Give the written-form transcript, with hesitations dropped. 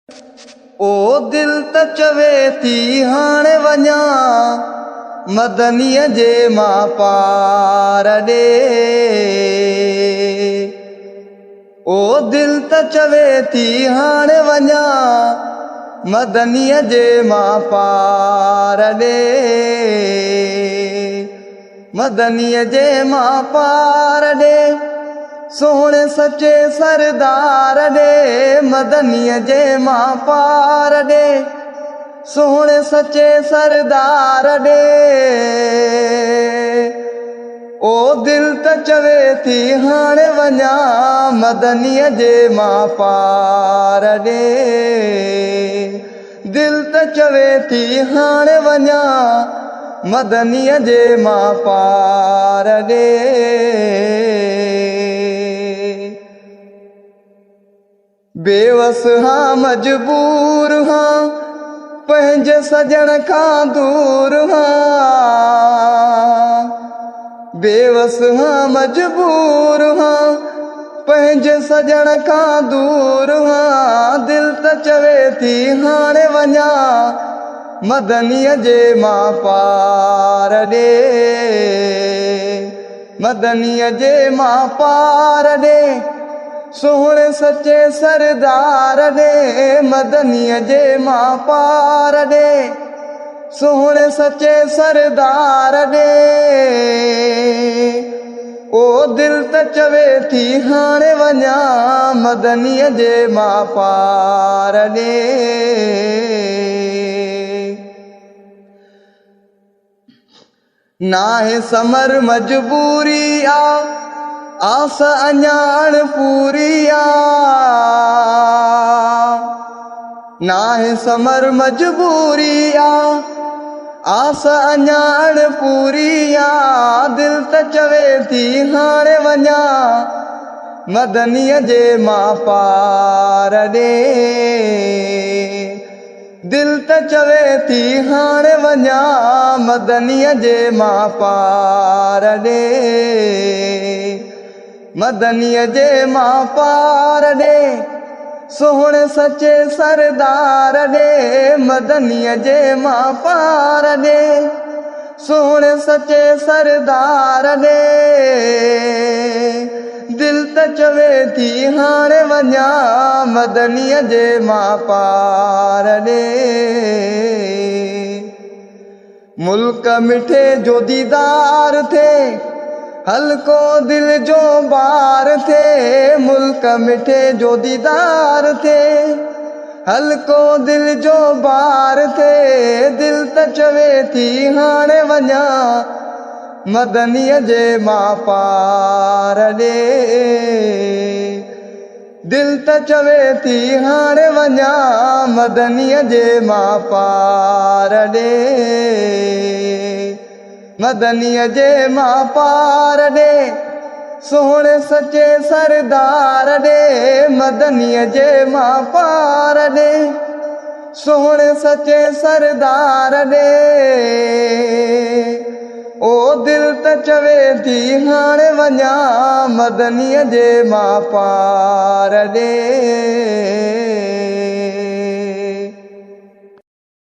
ओ दिल त चवे थी हाणे वञा मदनीअ जे मां पार ॾे। ओ दिल त चवे थी हाणे वञा मदनीअ जे मां पार ॾे। मदनीअ जे मां पार ॾे सोहणे सचे सरदार ॾे। मदनीअ जे मां पार ॾे सोहणे सचे सरदार ॾे। ओ दिल त चवे थी हाणे वञा मदनीअ जे मां पार ॾे। दिल त चवे थी हाणे वञा मदनीअ जे मां पार ॾे। बेवस हाँ मजबूर हाँ पंहिंजे सजण खां दूर हाँ। बेवस हाँ मजबूर हाँ पंहिंजे सजण खां दूर हाँ। दिल त चवे थी हाणे वञा मदनीअ जे मां पार ॾे। मदनीअ जे मां पार ॾे सोहणे सचे सरदार ॾे। मदनीअ जे मां पार ॾे सोहणे सचे सरदार ॾे। ओ दिल त चवे थी हाणे वञा मदनीअ जे मां पार ॾे। नाहे समर मजबूरी आस अञाण पूरी नाहे समर मजबूरी आस अञाण पूरी दिल त चवे थी हाणे वञा मदनीअ जे मां पार ॾे। दिल त चवे थी हाणे वञा मदनीअ जे मां पार ॾे। मदनीअ जे मां पार ॾे सोहणे सचे सरदार ॾे। मदनीअ जे मां पार ॾे सोहणे सचे सरदार ॾे। दिल त चवे थी हाणे वञा मदनीअ जे मां पार ॾे। मुल्क मिठे जो दीदार थे हल्को दिल जो बार थे। मुल्क मिठे जो दीदार थे हल्को दिल जो बार थे। दिल त चवे थी हाणे वञा मदनीअ जे मां पार ॾे। दिल त चवे थी हाणे वञा मदनीअ जे मां पार ॾे। मदनीअ जे मां पार ॾे सोहणे सचे सरदार ॾे। मदनीअ जे मां पार ॾे सोहणे सचे सरदार ॾे। ओ दिल त चवे थी हाणे वञा मदनीअ जे मां पार ॾे।